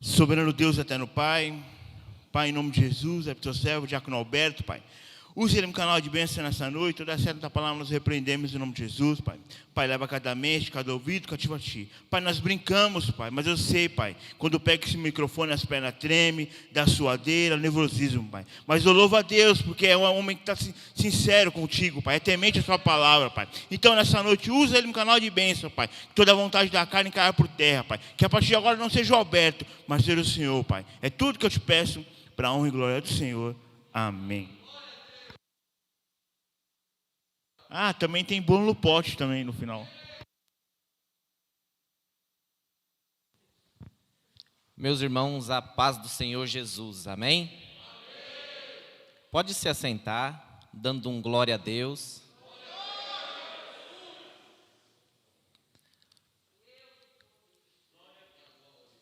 Soberano Deus, eterno Pai, Pai, em nome de Jesus, é para o teu servo, Diácono Alberto, Pai. Use ele no canal de bênção nessa noite, toda certa palavra nós repreendemos em nome de Jesus, Pai. Pai, leva cada mente, cada ouvido, cativo a Ti. Pai, nós brincamos, Pai, mas eu sei, Pai, quando eu pego esse microfone, as pernas tremem, dá suadeira, nervosismo, Pai. Mas eu louvo a Deus, porque é um homem que está sincero contigo, Pai, é temente a Sua palavra, Pai. Então, nessa noite, usa ele no canal de bênção, Pai. Que toda a vontade da carne caia por terra, Pai. Que a partir de agora não seja o Alberto, mas seja o Senhor, Pai. É tudo que eu te peço, para a honra e glória do Senhor. Amém. Também tem bolo no pote também no final. Meus irmãos, a paz do Senhor Jesus, amém? Pode se assentar, dando um glória a Deus.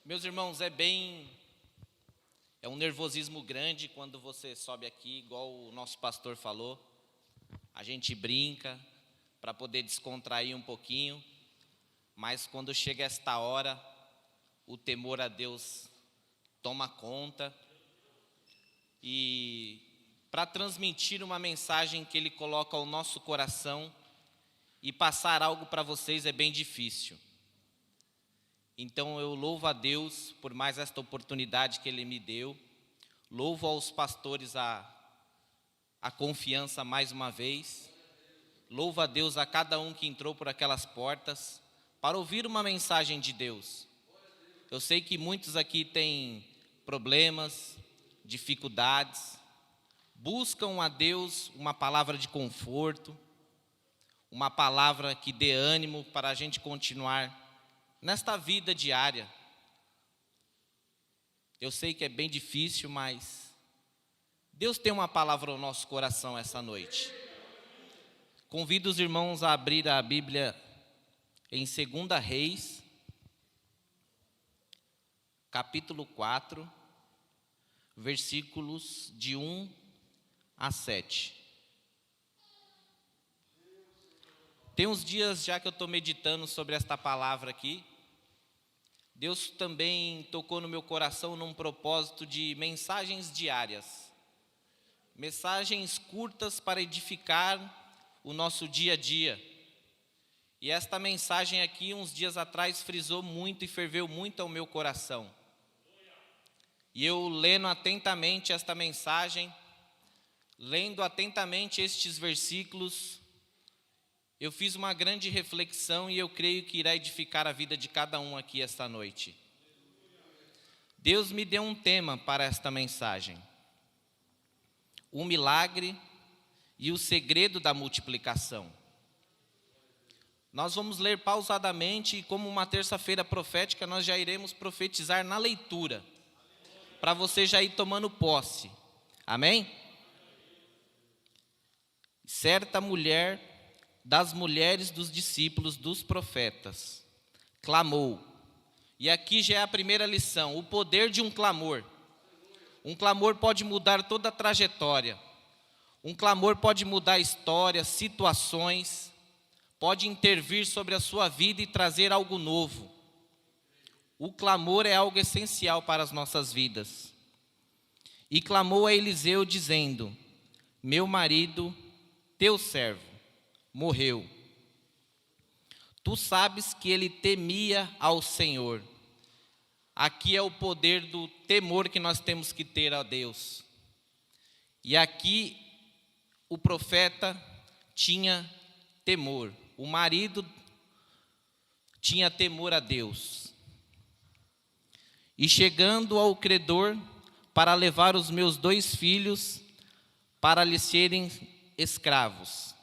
Meus irmãos, é um nervosismo grande quando você sobe aqui, igual o nosso pastor falou. A gente brinca para poder descontrair um pouquinho, mas quando chega esta hora, o temor a Deus toma conta. E para transmitir uma mensagem que Ele coloca ao nosso coração e passar algo para vocês é bem difícil. Então eu louvo a Deus por mais esta oportunidade que Ele me deu. Louvo aos pastores a confiança mais uma vez. Louvo a Deus a cada um que entrou por aquelas portas para ouvir uma mensagem de Deus. Eu sei que muitos aqui têm problemas, dificuldades, buscam a Deus uma palavra de conforto, uma palavra que dê ânimo para a gente continuar nesta vida diária. Eu sei que é bem difícil, mas Deus tem uma palavra ao nosso coração essa noite. Convido os irmãos a abrir a Bíblia em 2 Reis, capítulo 4, versículos de 1 a 7. Tem uns dias já que eu estou meditando sobre esta palavra aqui. Deus também tocou no meu coração num propósito de mensagens diárias. Mensagens curtas para edificar o nosso dia a dia. E esta mensagem aqui, uns dias atrás, frisou muito e ferveu muito ao meu coração. E eu lendo atentamente esta mensagem, lendo atentamente estes versículos, eu fiz uma grande reflexão e eu creio que irá edificar a vida de cada um aqui esta noite. Deus me deu um tema para esta mensagem: o milagre e o segredo da multiplicação. Nós vamos ler pausadamente e, como uma terça-feira profética, nós já iremos profetizar na leitura, para você já ir tomando posse. Amém? Certa mulher das mulheres dos discípulos dos profetas clamou. E aqui já é a primeira lição: o poder de um clamor. Um clamor pode mudar toda a trajetória. Um clamor pode mudar histórias, situações, pode intervir sobre a sua vida e trazer algo novo. O clamor é algo essencial para as nossas vidas. E clamou a Eliseu dizendo: meu marido, teu servo, morreu. Tu sabes que ele temia ao Senhor. Aqui é o poder do temor que nós temos que ter a Deus. E aqui o profeta tinha temor. O marido tinha temor a Deus. E chegando ao credor para levar os meus 2 filhos para lhe serem escravos.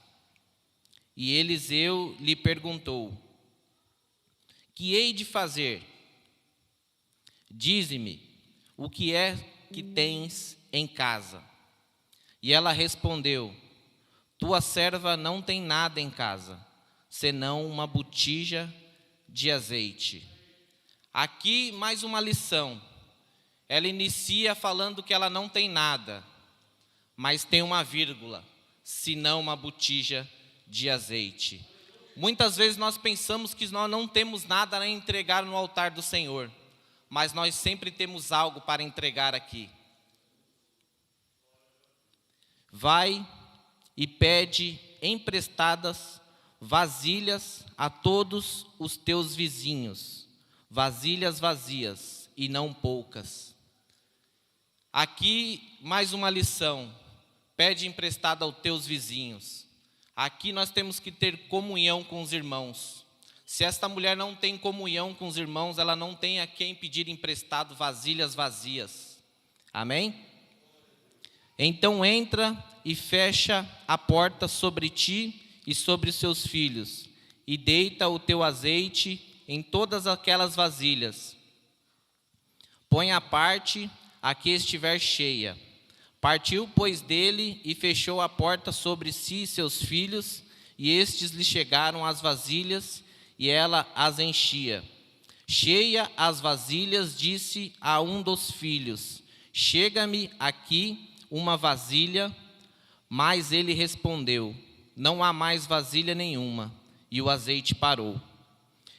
E Eliseu lhe perguntou: que hei de fazer? Dize-me, o que é que tens em casa? E ela respondeu: tua serva não tem nada em casa, senão uma botija de azeite. Aqui mais uma lição. Ela inicia falando que ela não tem nada, mas tem uma vírgula: senão uma botija de azeite. Muitas vezes nós pensamos que nós não temos nada a entregar no altar do Senhor, mas nós sempre temos algo para entregar aqui. Vai e pede emprestadas vasilhas a todos os teus vizinhos, vasilhas vazias e não poucas. Aqui mais uma lição: pede emprestado aos teus vizinhos. Aqui nós temos que ter comunhão com os irmãos. Se esta mulher não tem comunhão com os irmãos, ela não tem a quem pedir emprestado vasilhas vazias. Amém? Então entra e fecha a porta sobre ti e sobre os seus filhos, e deita o teu azeite em todas aquelas vasilhas. Põe à parte a que estiver cheia. Partiu, pois, dele e fechou a porta sobre si e seus filhos, e estes lhe chegaram as vasilhas, e ela as enchia. Cheia as vasilhas, disse a um dos filhos: chega-me aqui uma vasilha. Mas ele respondeu: não há mais vasilha nenhuma. E o azeite parou.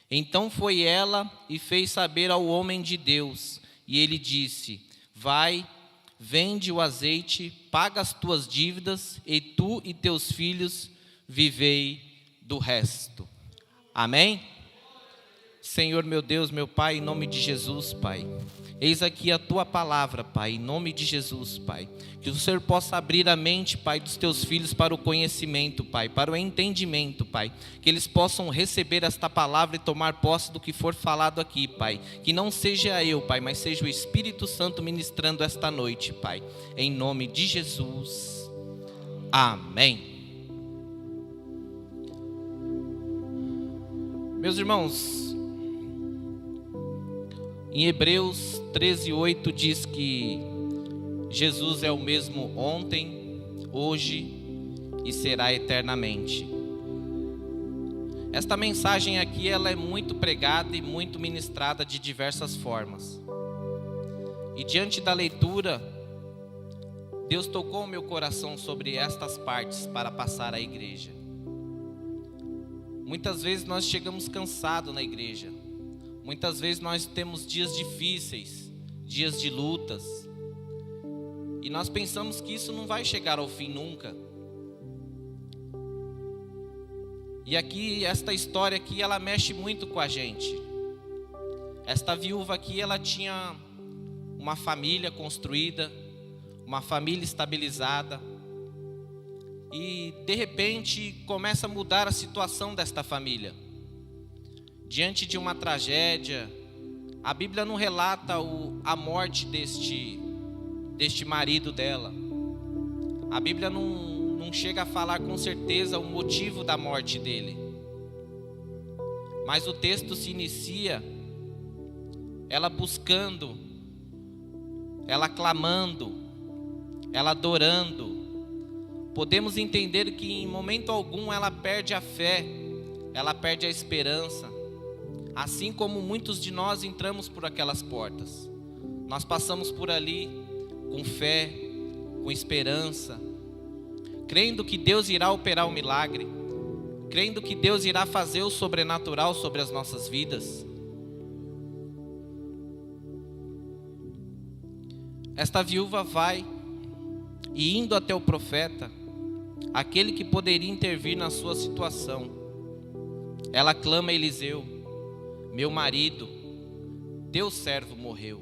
Então foi ela e fez saber ao homem de Deus, e ele disse: vai, vende o azeite, paga as tuas dívidas, e tu e teus filhos vivei do resto. Amém? Senhor meu Deus, meu Pai, em nome de Jesus, Pai, eis aqui a tua palavra, Pai, em nome de Jesus, Pai. Que o Senhor possa abrir a mente, Pai, dos teus filhos para o conhecimento, Pai, para o entendimento, Pai. Que eles possam receber esta palavra e tomar posse do que for falado aqui, Pai. Que não seja eu, Pai, mas seja o Espírito Santo ministrando esta noite, Pai. Em nome de Jesus. Amém. Meus irmãos, em Hebreus 13:8 diz que Jesus é o mesmo ontem, hoje e será eternamente. Esta mensagem aqui ela é muito pregada e muito ministrada de diversas formas. E diante da leitura, Deus tocou o meu coração sobre estas partes para passar à igreja. Muitas vezes nós chegamos cansados na igreja. Muitas vezes nós temos dias difíceis, dias de lutas. E nós pensamos que isso não vai chegar ao fim nunca. E aqui, esta história aqui, ela mexe muito com a gente. Esta viúva aqui, ela tinha uma família construída, uma família estabilizada. E de repente começa a mudar a situação desta família. Diante de uma tragédia, a Bíblia não relata a morte deste marido dela. A Bíblia não chega a falar com certeza o motivo da morte dele. Mas o texto se inicia, ela buscando, ela clamando, ela adorando. Podemos entender que em momento algum ela perde a fé, ela perde a esperança. Assim como muitos de nós entramos por aquelas portas, nós passamos por ali com fé, com esperança, crendo que Deus irá operar o milagre, crendo que Deus irá fazer o sobrenatural sobre as nossas vidas. Esta viúva vai e indo até o profeta, aquele que poderia intervir na sua situação, ela clama a Eliseu: meu marido, teu servo morreu.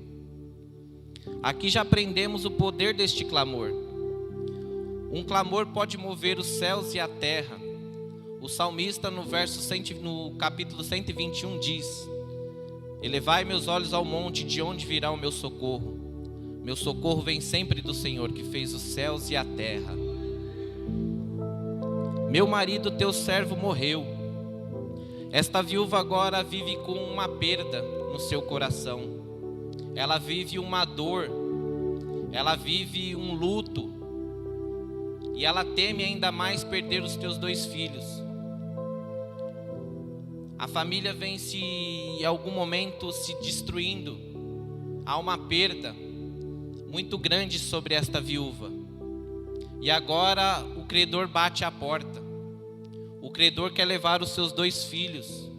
Aqui já aprendemos o poder deste clamor. Um clamor pode mover os céus e a terra. O salmista no capítulo 121 diz: elevai meus olhos ao monte, de onde virá o meu socorro? Meu socorro vem sempre do Senhor, que fez os céus e a terra. Meu marido, teu servo, morreu. Esta viúva agora vive com uma perda no seu coração. Ela vive uma dor, ela vive um luto. E ela teme ainda mais perder os teus 2 filhos. A família vem em algum momento se destruindo. Há uma perda muito grande sobre esta viúva. E agora o credor bate à porta. O credor quer levar os seus 2 filhos.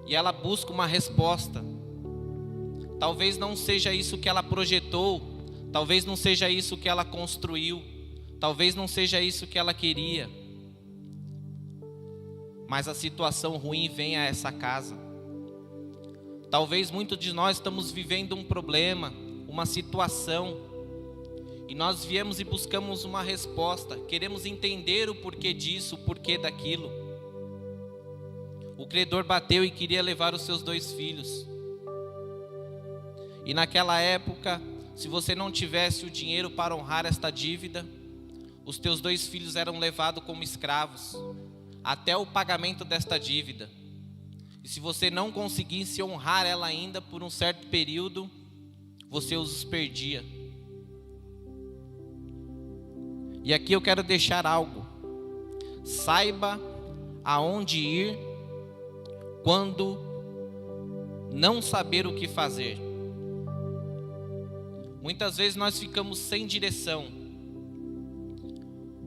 e ela busca uma resposta. Talvez não seja isso que ela projetou, talvez não seja isso que ela construiu, talvez não seja isso que ela queria, mas a situação ruim vem a essa casa. Talvez muitos de nós estamos vivendo um problema, uma situação, e nós viemos e buscamos uma resposta, queremos entender o porquê disso, o porquê daquilo. O credor bateu e queria levar os seus 2 filhos. E naquela época, se você não tivesse o dinheiro para honrar esta dívida, os teus 2 filhos eram levados como escravos, até o pagamento desta dívida. E se você não conseguisse honrar ela ainda por um certo período, você os perdia. E aqui eu quero deixar algo. Saiba aonde ir quando não saber o que fazer. Muitas vezes nós ficamos sem direção.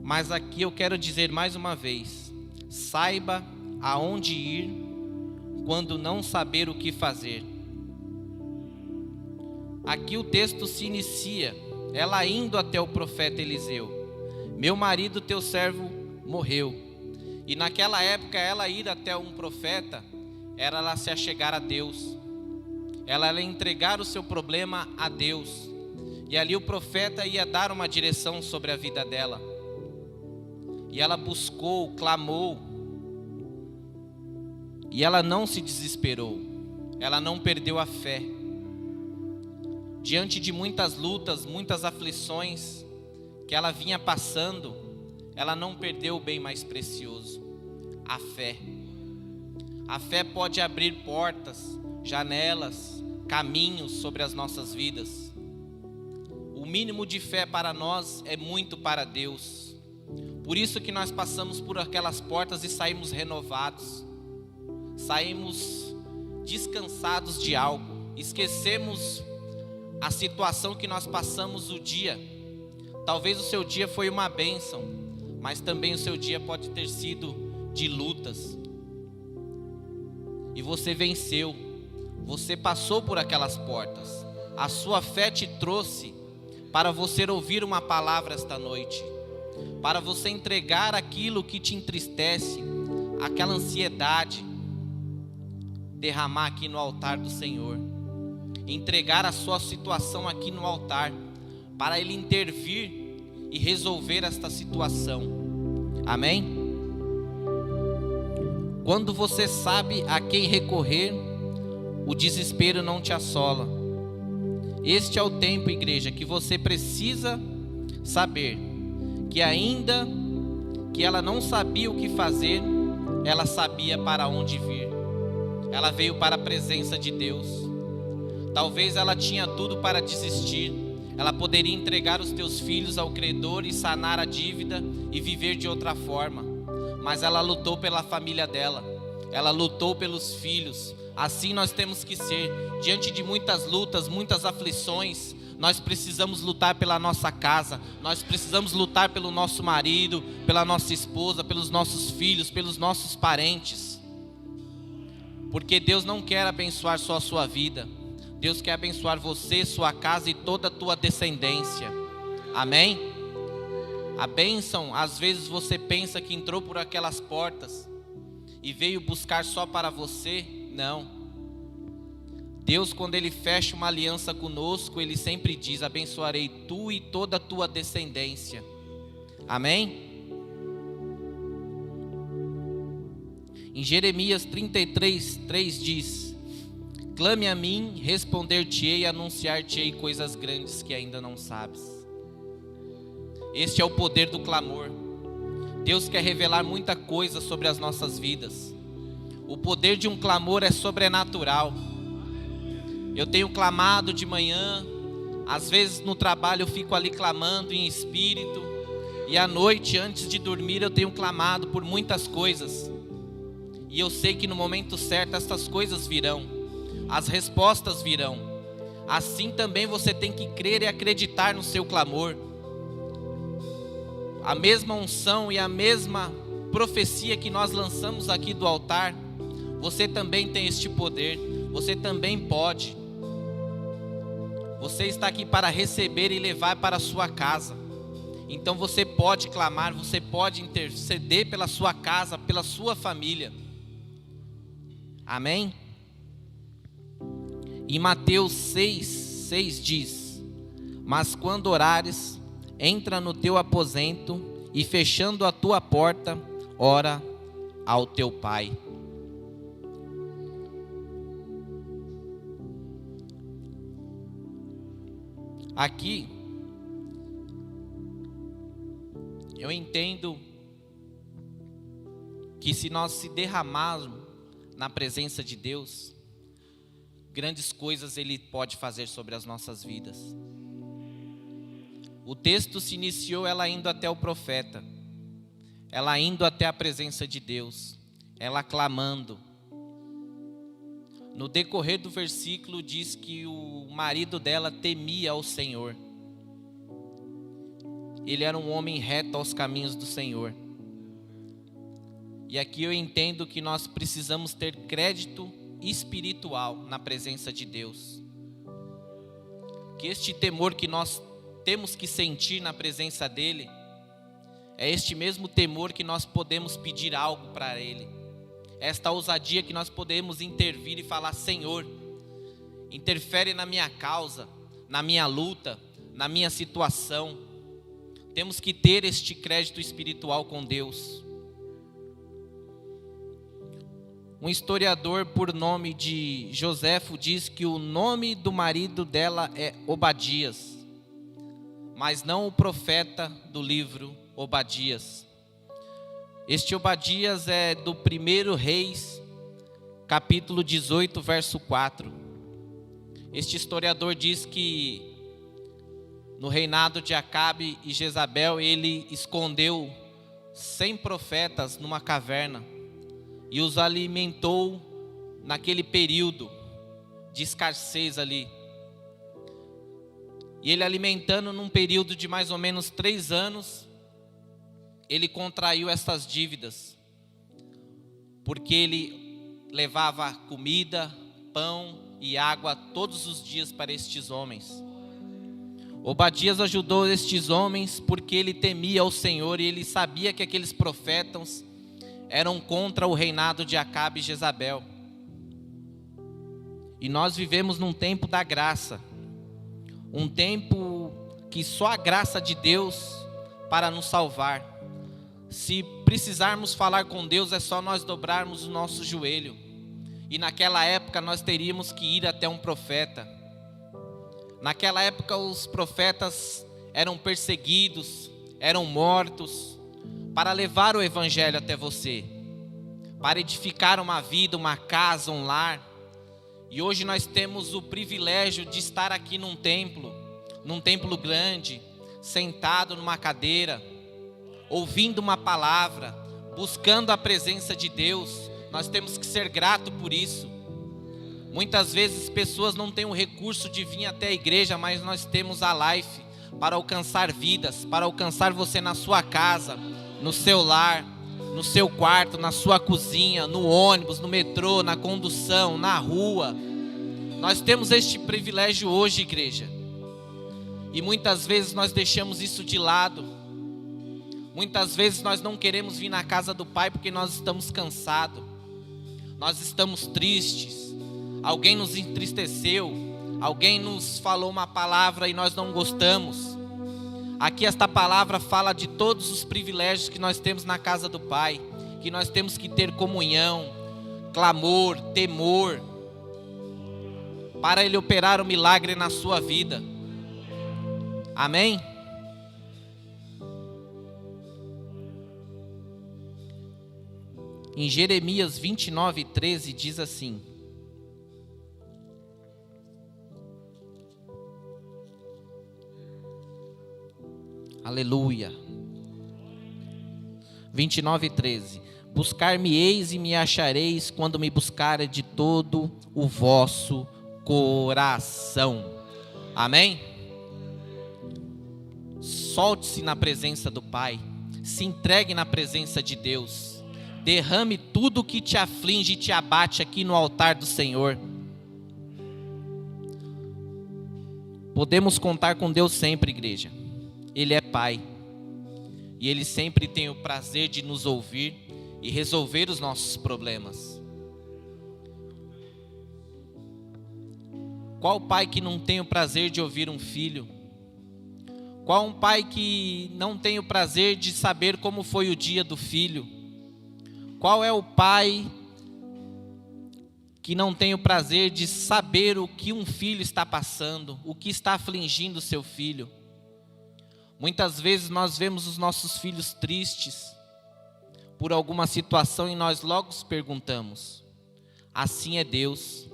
Mas aqui eu quero dizer mais uma vez: saiba aonde ir quando não saber o que fazer. Aqui o texto se inicia, ela indo até o profeta Eliseu: meu marido, teu servo, morreu. E naquela época ela ir até um profeta era ela se achegar a Deus, ela entregar o seu problema a Deus. E ali o profeta ia dar uma direção sobre a vida dela. E ela buscou, clamou. E ela não se desesperou. Ela não perdeu a fé. Diante de muitas lutas, muitas aflições que ela vinha passando, ela não perdeu o bem mais precioso: a fé. A fé pode abrir portas, janelas, caminhos sobre as nossas vidas. O mínimo de fé para nós é muito para Deus. Por isso que nós passamos por aquelas portas e saímos renovados. Saímos descansados de algo. Esquecemos a situação que nós passamos o dia. Talvez o seu dia foi uma bênção, mas também o seu dia pode ter sido de lutas. E você venceu. Você passou por aquelas portas. A sua fé te trouxe para você ouvir uma palavra esta noite, para você entregar aquilo que te entristece, aquela ansiedade, derramar aqui no altar do Senhor, entregar a sua situação aqui no altar, para Ele intervir e resolver esta situação. Amém? Quando você sabe a quem recorrer, o desespero não te assola. Este é o tempo, igreja, que você precisa saber que ainda que ela não sabia o que fazer, ela sabia para onde vir. Ela veio para a presença de Deus. Talvez ela tinha tudo para desistir. Ela poderia entregar os teus filhos ao credor e sanar a dívida e viver de outra forma. Mas ela lutou pela família dela. Ela lutou pelos filhos. Assim nós temos que ser. Diante de muitas lutas, muitas aflições, nós precisamos lutar pela nossa casa. Nós precisamos lutar pelo nosso marido, pela nossa esposa, pelos nossos filhos, pelos nossos parentes. Porque Deus não quer abençoar só a sua vida. Deus quer abençoar você, sua casa e toda a tua descendência. Amém? A bênção, às vezes você pensa que entrou por aquelas portas e veio buscar só para você. Não. Deus, quando Ele fecha uma aliança conosco, Ele sempre diz: abençoarei tu e toda a tua descendência. Amém? Em Jeremias 33:3 diz: clame a mim, responder-te-ei e anunciar-te-ei coisas grandes que ainda não sabes. Este é o poder do clamor. Deus quer revelar muita coisa sobre as nossas vidas. O poder de um clamor é sobrenatural. Eu tenho clamado de manhã, às vezes no trabalho eu fico ali clamando em espírito, e à noite, antes de dormir, eu tenho clamado por muitas coisas. E eu sei que no momento certo essas coisas virão, as respostas virão. Assim também você tem que crer e acreditar no seu clamor. A mesma unção e a mesma profecia que nós lançamos aqui do altar, Você também tem este poder, você também pode. Você está aqui para receber e levar para a sua casa. Então você pode clamar, você pode interceder pela sua casa, pela sua família. Amém? Em Mateus 6 diz: mas quando orares, entra no teu aposento e fechando a tua porta, ora ao teu Pai. Aqui, eu entendo que se nós se derramarmos na presença de Deus, grandes coisas Ele pode fazer sobre as nossas vidas. O texto se iniciou ela indo até o profeta, ela indo até a presença de Deus, ela clamando. No decorrer do versículo diz que o marido dela temia ao Senhor. Ele era um homem reto aos caminhos do Senhor. E aqui eu entendo que nós precisamos ter crédito espiritual na presença de Deus. Que este temor que nós temos que sentir na presença dEle, é este mesmo temor que nós podemos pedir algo para Ele. Esta ousadia que nós podemos intervir e falar: Senhor, interfere na minha causa, na minha luta, na minha situação. Temos que ter este crédito espiritual com Deus. Um historiador por nome de Joséfo diz que o nome do marido dela é Obadias, mas não o profeta do livro Obadias. Este Obadias é do 1 Reis, capítulo 18, verso 4. Este historiador diz que no reinado de Acabe e Jezabel, ele escondeu 100 profetas numa caverna e os alimentou naquele período de escassez ali. E ele alimentando num período de mais ou menos 3 anos, ele contraiu essas dívidas, porque ele levava comida, pão e água todos os dias para estes homens. Obadias ajudou estes homens porque ele temia ao Senhor e ele sabia que aqueles profetas eram contra o reinado de Acabe e Jezabel. E nós vivemos num tempo da graça, um tempo que só a graça de Deus para nos salvar. Se precisarmos falar com Deus, é só nós dobrarmos o nosso joelho. E naquela época nós teríamos que ir até um profeta. Naquela época os profetas eram perseguidos, eram mortos, para levar o evangelho até você, para edificar uma vida, uma casa, um lar. E hoje nós temos o privilégio de estar aqui num templo grande, sentado numa cadeira, ouvindo uma palavra, buscando a presença de Deus. Nós temos que ser gratos por isso. Muitas vezes pessoas não têm o recurso de vir até a igreja, mas nós temos a Life para alcançar vidas, para alcançar você na sua casa, no seu lar, no seu quarto, na sua cozinha, no ônibus, no metrô, na condução, na rua. Nós temos este privilégio hoje, igreja. E muitas vezes nós deixamos isso de lado. Muitas vezes nós não queremos vir na casa do Pai porque nós estamos cansados, nós estamos tristes, alguém nos entristeceu, alguém nos falou uma palavra e nós não gostamos. Aqui esta palavra fala de todos os privilégios que nós temos na casa do Pai, que nós temos que ter comunhão, clamor, temor, para Ele operar o milagre na sua vida. Amém? Em Jeremias 29:13 diz assim: Aleluia. 29:13: Buscar-me-eis e me achareis quando me buscarem de todo o vosso coração. Amém? Solte-se na presença do Pai, se entregue na presença de Deus. derrame tudo que te aflige e te abate aqui no altar do Senhor. Podemos contar com Deus sempre, igreja. Ele é Pai. E Ele sempre tem o prazer de nos ouvir e resolver os nossos problemas. Qual pai que não tem o prazer de ouvir um filho? Qual um pai que não tem o prazer de saber como foi o dia do filho? Qual é o pai que não tem o prazer de saber o que um filho está passando, o que está afligindo o seu filho? Muitas vezes nós vemos os nossos filhos tristes por alguma situação e nós logo nos perguntamos: assim é Deus?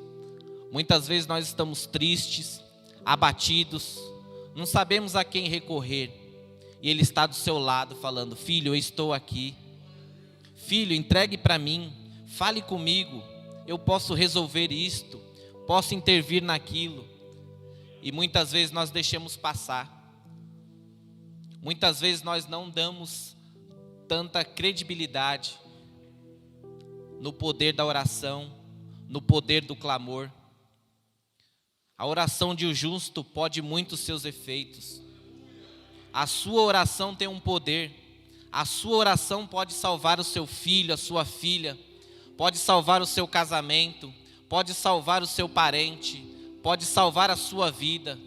Muitas vezes nós estamos tristes, abatidos, não sabemos a quem recorrer. E Ele está do seu lado falando: filho, eu estou aqui. Filho, entregue para mim, fale comigo, eu posso resolver isto, posso intervir naquilo. E muitas vezes nós deixamos passar. Muitas vezes nós não damos tanta credibilidade no poder da oração, no poder do clamor. A oração de um justo pode muito seus efeitos. A sua oração tem um poder. A sua oração pode salvar o seu filho, a sua filha. Pode salvar o seu casamento. Pode salvar o seu parente. Pode salvar a sua vida.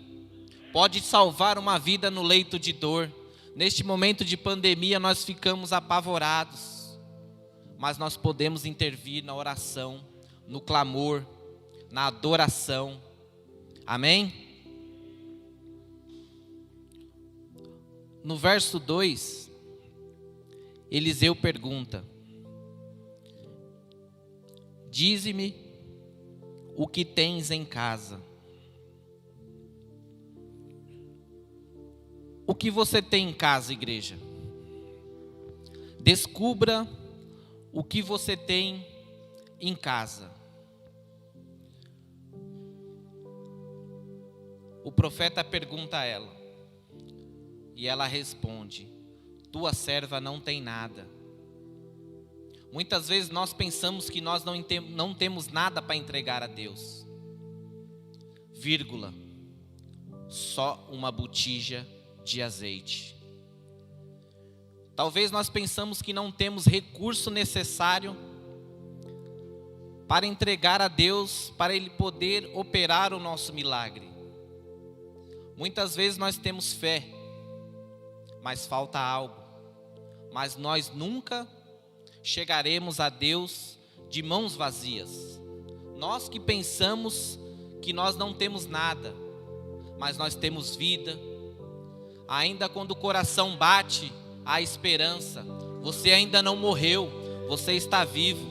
Pode salvar uma vida no leito de dor. Neste momento de pandemia nós ficamos apavorados. Mas nós podemos intervir na oração, no clamor, na adoração. Amém? No verso 2, Eliseu pergunta: dize-me o que tens em casa. O que você tem em casa, igreja? Descubra o que você tem em casa. O profeta pergunta a ela, e ela responde: tua serva não tem nada. Muitas vezes nós pensamos que nós não temos nada para entregar a Deus. Vírgula, só uma botija de azeite. Talvez nós pensamos que não temos recurso necessário para entregar a Deus, para Ele poder operar o nosso milagre. Muitas vezes nós temos fé, mas falta algo. Mas nós nunca chegaremos a Deus de mãos vazias. Nós que pensamos que nós não temos nada, mas nós temos vida. Ainda quando o coração bate, há esperança. Você ainda não morreu, você está vivo.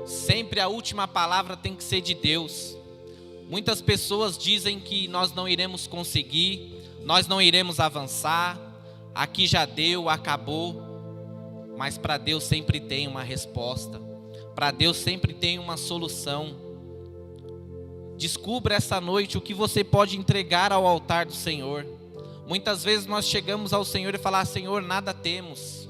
Sempre a última palavra tem que ser de Deus. Muitas pessoas dizem que nós não iremos conseguir, nós não iremos avançar, aqui já deu, acabou. Mas para Deus sempre tem uma resposta, para Deus sempre tem uma solução. Descubra essa noite o que você pode entregar ao altar do Senhor. Muitas vezes nós chegamos ao Senhor e falamos: Senhor, nada temos.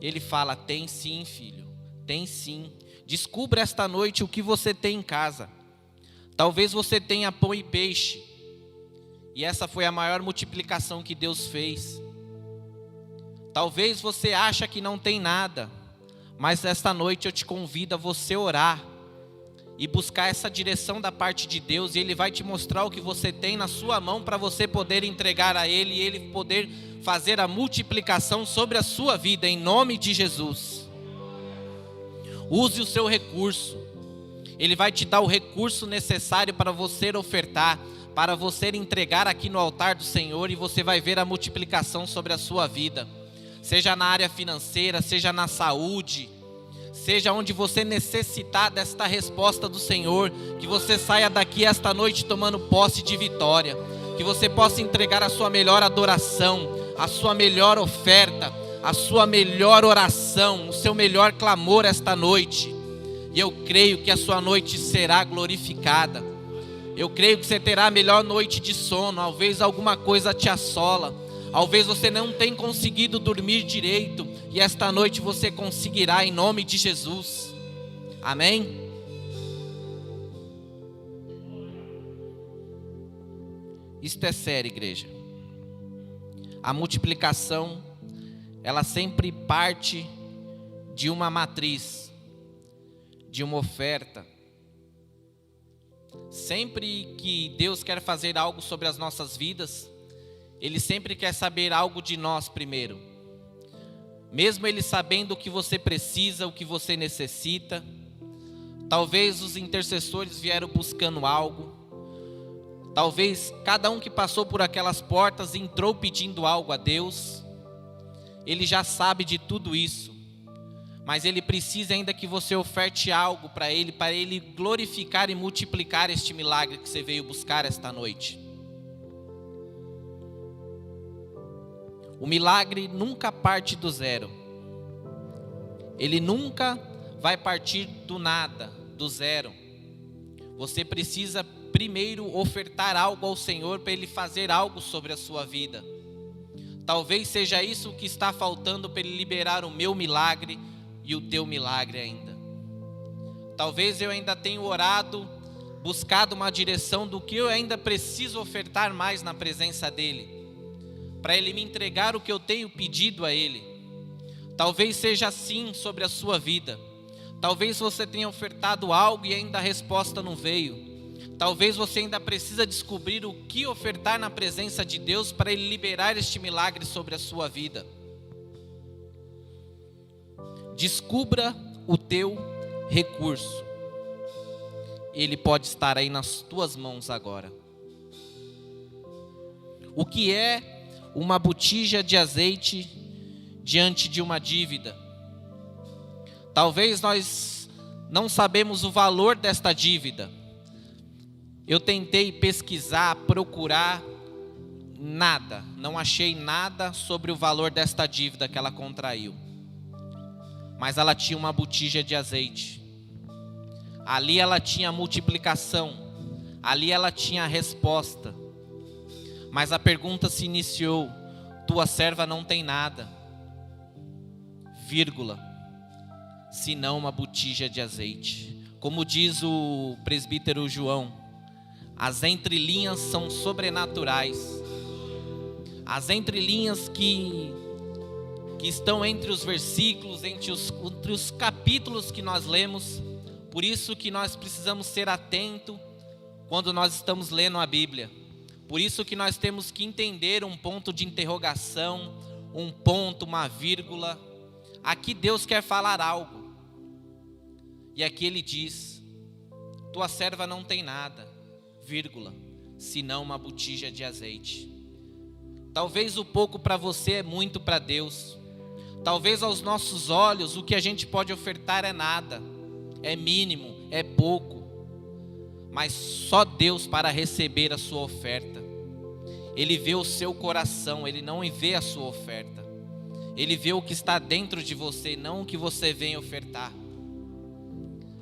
Ele fala: tem sim, filho, tem sim. Descubra esta noite o que você tem em casa. Talvez você tenha pão e peixe, e essa foi a maior multiplicação que Deus fez. Talvez você acha que não tem nada, mas esta noite eu te convido a você orar e buscar essa direção da parte de Deus, e Ele vai te mostrar o que você tem na sua mão para você poder entregar a Ele e Ele poder fazer a multiplicação sobre a sua vida, em nome de Jesus. Use o seu recurso. Ele vai te dar o recurso necessário para você ofertar, para você entregar aqui no altar do Senhor, e você vai ver a multiplicação sobre a sua vida. Seja na área financeira, seja na saúde, seja onde você necessitar desta resposta do Senhor, que você saia daqui esta noite tomando posse de vitória, que você possa entregar a sua melhor adoração, a sua melhor oferta, a sua melhor oração, o seu melhor clamor esta noite. E eu creio que a sua noite será glorificada. Eu creio que você terá a melhor noite de sono. Talvez alguma coisa te assola. Talvez você não tenha conseguido dormir direito. E e esta noite você conseguirá em nome de Jesus. Amém? Isto é sério, igreja. A multiplicação, ela sempre parte de uma matriz, de uma oferta. Sempre que Deus quer fazer algo sobre as nossas vidas, Ele sempre quer saber algo de nós primeiro. Mesmo Ele sabendo o que você precisa, o que você necessita. Talvez os intercessores vieram buscando algo. Talvez cada um que passou por aquelas portas entrou pedindo algo a Deus. Ele já sabe de tudo isso. Mas Ele precisa ainda que você oferte algo para Ele glorificar e multiplicar este milagre que você veio buscar esta noite. O milagre nunca parte do zero. Ele nunca vai partir do nada, do zero. Você precisa primeiro ofertar algo ao Senhor para Ele fazer algo sobre a sua vida. Talvez seja isso que está faltando para Ele liberar o meu milagre e o teu milagre ainda. Talvez eu ainda tenha orado, buscado uma direção do que eu ainda preciso ofertar mais na presença dEle, para Ele me entregar o que eu tenho pedido a Ele. Talvez seja assim sobre a sua vida. Talvez você tenha ofertado algo e ainda a resposta não veio. Talvez você ainda precisa descobrir o que ofertar na presença de Deus para Ele liberar este milagre sobre a sua vida. Descubra o teu recurso. Ele pode estar aí nas tuas mãos agora. O que é uma botija de azeite diante de uma dívida? Talvez nós não sabemos o valor desta dívida. Eu tentei pesquisar, procurar, nada, não achei nada sobre o valor desta dívida que ela contraiu. Mas ela tinha uma botija de azeite. Ali ela tinha a multiplicação, ali ela tinha a resposta. Mas a pergunta se iniciou: tua serva não tem nada, vírgula, senão uma botija de azeite. Como diz o presbítero João, as entrelinhas são sobrenaturais. As entrelinhas que estão entre os versículos, entre os capítulos que nós lemos. Por isso que nós precisamos ser atentos quando nós estamos lendo a Bíblia. Por isso que nós temos que entender um ponto de interrogação, um ponto, uma vírgula. Aqui Deus quer falar algo. E aqui Ele diz: tua serva não tem nada, vírgula, senão uma botija de azeite. Talvez o pouco para você é muito para Deus. Talvez aos nossos olhos o que a gente pode ofertar é nada, é mínimo, é pouco. Mas só Deus para receber a sua oferta. Ele vê o seu coração, Ele não vê a sua oferta. Ele vê o que está dentro de você, não o que você vem ofertar.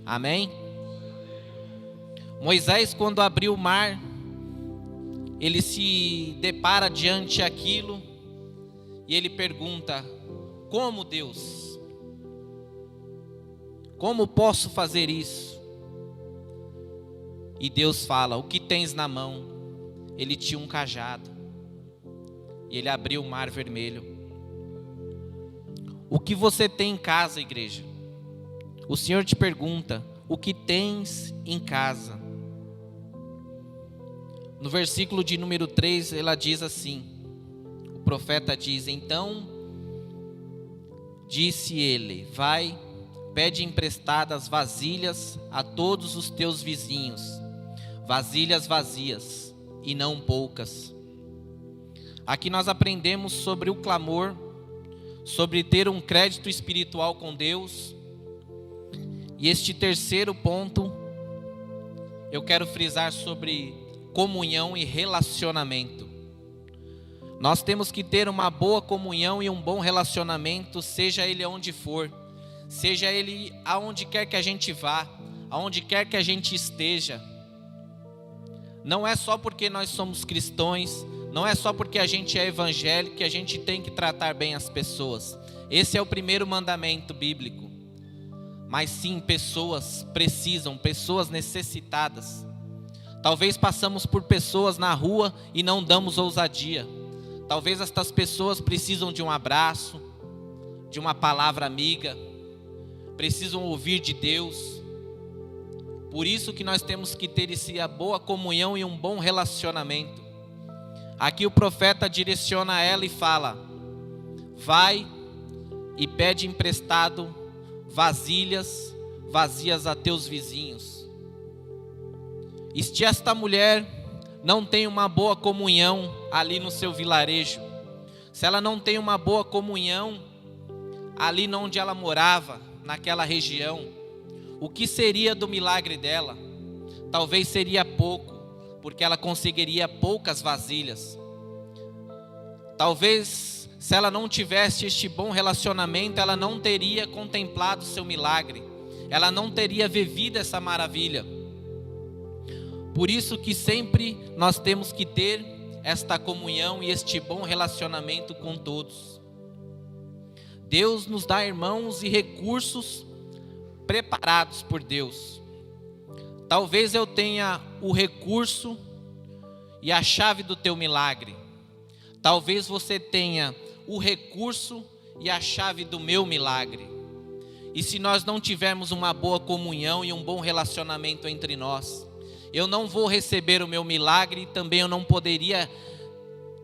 Amém? Moisés, quando abriu o mar, ele se depara diante aquilo e ele pergunta: como, Deus? Como posso fazer isso? E Deus fala: o que tens na mão? Ele tinha um cajado e ele abriu o mar vermelho. O que você tem em casa, igreja? O Senhor te pergunta: o que tens em casa? No versículo de número 3, ela diz assim, o profeta diz: então disse ele, vai, pede emprestadas vasilhas a todos os teus vizinhos, vasilhas vazias e não poucas. Aqui nós aprendemos sobre o clamor, sobre ter um crédito espiritual com Deus. E este terceiro ponto, eu quero frisar sobre comunhão e relacionamento. Nós temos que ter uma boa comunhão e um bom relacionamento, seja ele onde for, seja ele aonde quer que a gente vá, aonde quer que a gente esteja. Não é só porque nós somos cristãos, Não é só porque a gente é evangélico que a gente tem que tratar bem as pessoas. Esse é o primeiro mandamento bíblico. Mas sim, pessoas precisam, pessoas necessitadas. Talvez passamos por pessoas na rua e não damos ousadia. Talvez estas pessoas precisam de um abraço, de uma palavra amiga, precisam ouvir de Deus. Por isso que nós temos que ter essa boa comunhão e um bom relacionamento. Aqui o profeta direciona a ela e fala: vai e pede emprestado vasilhas vazias a teus vizinhos. E se esta mulher não tem uma boa comunhão ali no seu vilarejo, se ela não tem uma boa comunhão ali onde ela morava, naquela região, o que seria do milagre dela? Talvez seria pouco, porque ela conseguiria poucas vasilhas. Talvez, se ela não tivesse este bom relacionamento, ela não teria contemplado o seu milagre, ela não teria vivido essa maravilha. Por isso que sempre nós temos que ter esta comunhão e este bom relacionamento com todos. Deus nos dá irmãos e recursos preparados por Deus. Talvez eu tenha o recurso e a chave do teu milagre. Talvez você tenha o recurso e a chave do meu milagre. E se nós não tivermos uma boa comunhão e um bom relacionamento entre nós, eu não vou receber o meu milagre e também eu não poderia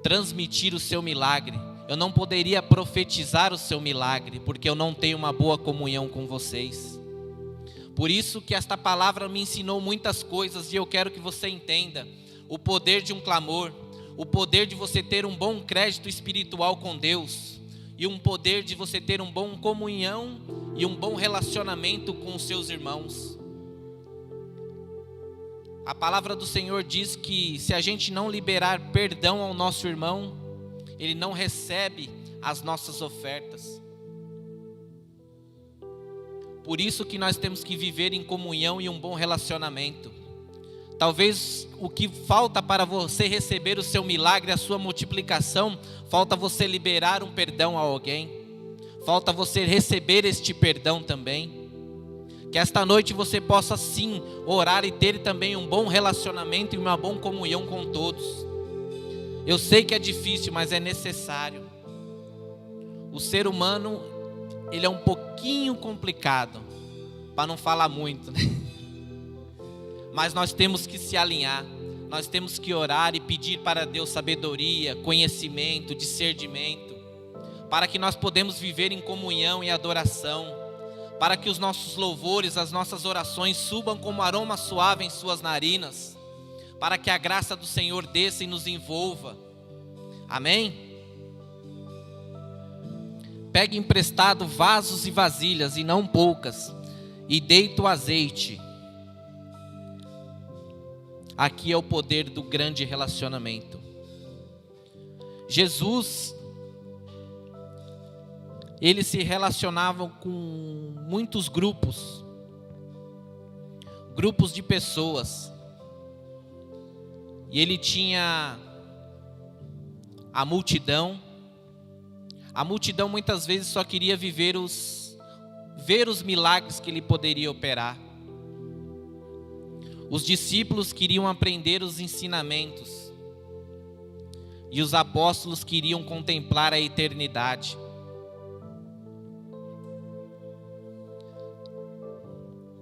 transmitir o seu milagre. Eu não poderia profetizar o seu milagre, porque eu não tenho uma boa comunhão com vocês. Por isso que esta palavra me ensinou muitas coisas e eu quero que você entenda o poder de um clamor, o poder de você ter um bom crédito espiritual com Deus e um poder de você ter uma boa comunhão e um bom relacionamento com os seus irmãos. A palavra do Senhor diz que se a gente não liberar perdão ao nosso irmão, ele não recebe as nossas ofertas. Por isso que nós temos que viver em comunhão e um bom relacionamento. Talvez o que falta para você receber o seu milagre, a sua multiplicação, falta você liberar um perdão a alguém. Falta você receber este perdão também. Que esta noite você possa sim orar e ter também um bom relacionamento e uma boa comunhão com todos. Eu sei que é difícil, mas é necessário. O ser humano, ele é um pouquinho complicado, para não falar muito, né? Mas nós temos que se alinhar, nós temos que orar e pedir para Deus sabedoria, conhecimento, discernimento, para que nós podemos viver em comunhão e adoração, para que os nossos louvores, as nossas orações subam como aroma suave em suas narinas, para que a graça do Senhor desça e nos envolva. Amém? Pegue emprestado vasos e vasilhas, e não poucas, e deita o azeite. Aqui é o poder do grande relacionamento. Jesus, ele se relacionava com muitos grupos de pessoas. E ele tinha a multidão. A multidão muitas vezes só queria ver os milagres que ele poderia operar. Os discípulos queriam aprender os ensinamentos. E os apóstolos queriam contemplar a eternidade.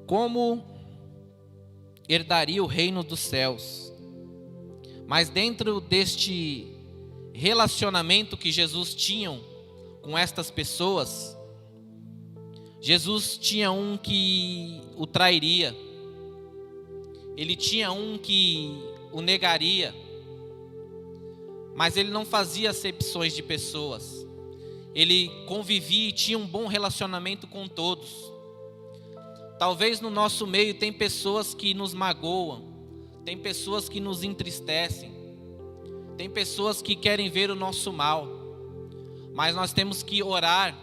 Como herdaria o reino dos céus? Mas dentro deste relacionamento que Jesus tinha com estas pessoas, Jesus tinha um que o trairia, ele tinha um que o negaria, mas ele não fazia acepções de pessoas, ele convivia e tinha um bom relacionamento com todos. Talvez no nosso meio tem pessoas que nos magoam, tem pessoas que nos entristecem, tem pessoas que querem ver o nosso mal, mas nós temos que orar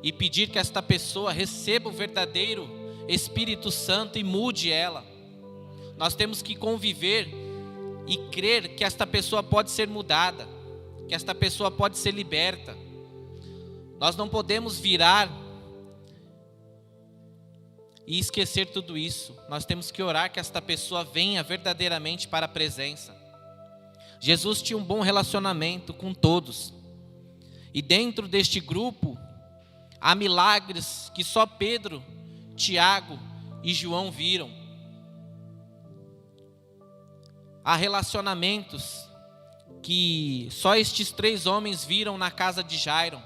e pedir que esta pessoa receba o verdadeiro Espírito Santo e mude ela. Nós temos que conviver e crer que esta pessoa pode ser mudada, que esta pessoa pode ser liberta. Nós não podemos virar e esquecer tudo isso. Nós temos que orar que esta pessoa venha verdadeiramente para a presença. Jesus tinha um bom relacionamento com todos. E dentro deste grupo, há milagres que só Pedro, Tiago e João viram. Há relacionamentos que só estes 3 homens viram na casa de Jairo.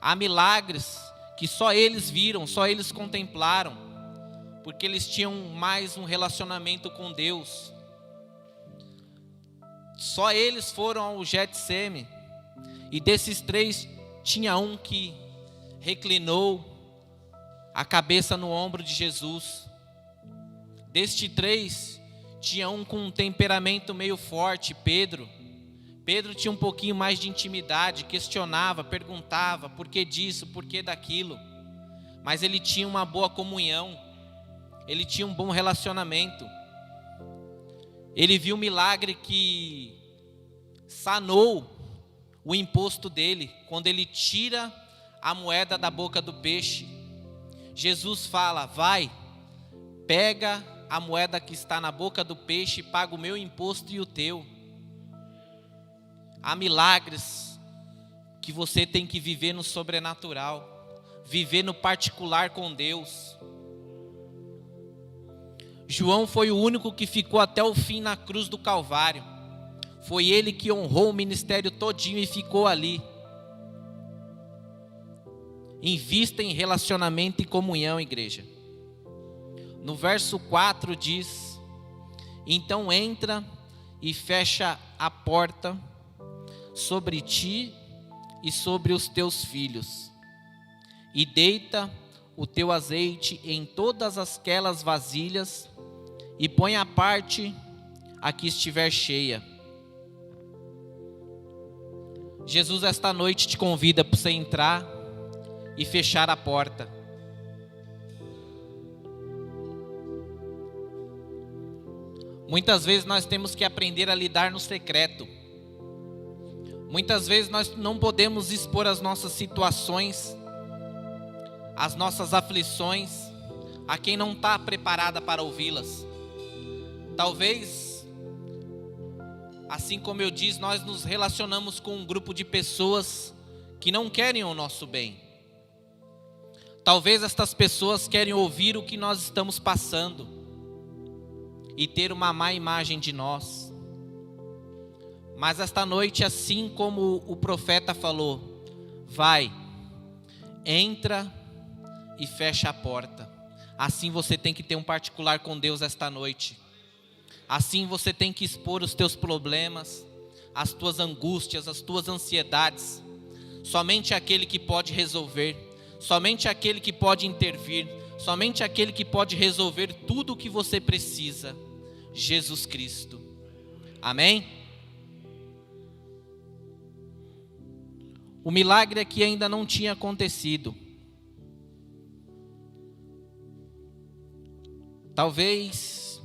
Há milagres que só eles viram, só eles contemplaram, porque eles tinham mais um relacionamento com Deus. Só eles foram ao Getsêmani, e desses 3 tinha um que reclinou a cabeça no ombro de Jesus. Destes 3 tinha um com um temperamento meio forte, Pedro. Pedro tinha um pouquinho mais de intimidade, questionava, perguntava por que disso, por que daquilo. Mas ele tinha uma boa comunhão, ele tinha um bom relacionamento. Ele viu um milagre que sanou o imposto dele, quando ele tira a moeda da boca do peixe. Jesus fala: vai, pega a moeda que está na boca do peixe e paga o meu imposto e o teu. Há milagres que você tem que viver no sobrenatural, viver no particular com Deus. João foi o único que ficou até o fim na cruz do Calvário. Foi ele que honrou o ministério todinho e ficou ali. Invista em relacionamento e comunhão, igreja. No verso 4 diz: então entra e fecha a porta sobre ti e sobre os teus filhos, e deita o teu azeite em todas aquelas vasilhas, e põe à parte a que estiver cheia. Jesus esta noite te convida para você entrar e fechar a porta. Muitas vezes nós temos que aprender a lidar no secreto. Muitas vezes nós não podemos expor as nossas situações, as nossas aflições, a quem não está preparada para ouvi-las. Talvez, assim como eu disse, nós nos relacionamos com um grupo de pessoas que não querem o nosso bem. Talvez estas pessoas querem ouvir o que nós estamos passando e ter uma má imagem de nós. Mas esta noite, assim como o profeta falou, vai, entra e fecha a porta. Assim você tem que ter um particular com Deus esta noite. Assim você tem que expor os teus problemas, as tuas angústias, as tuas ansiedades. Somente aquele que pode resolver, somente aquele que pode intervir, somente aquele que pode resolver tudo o que você precisa, Jesus Cristo. Amém? O milagre aqui ainda não tinha acontecido. Talvez,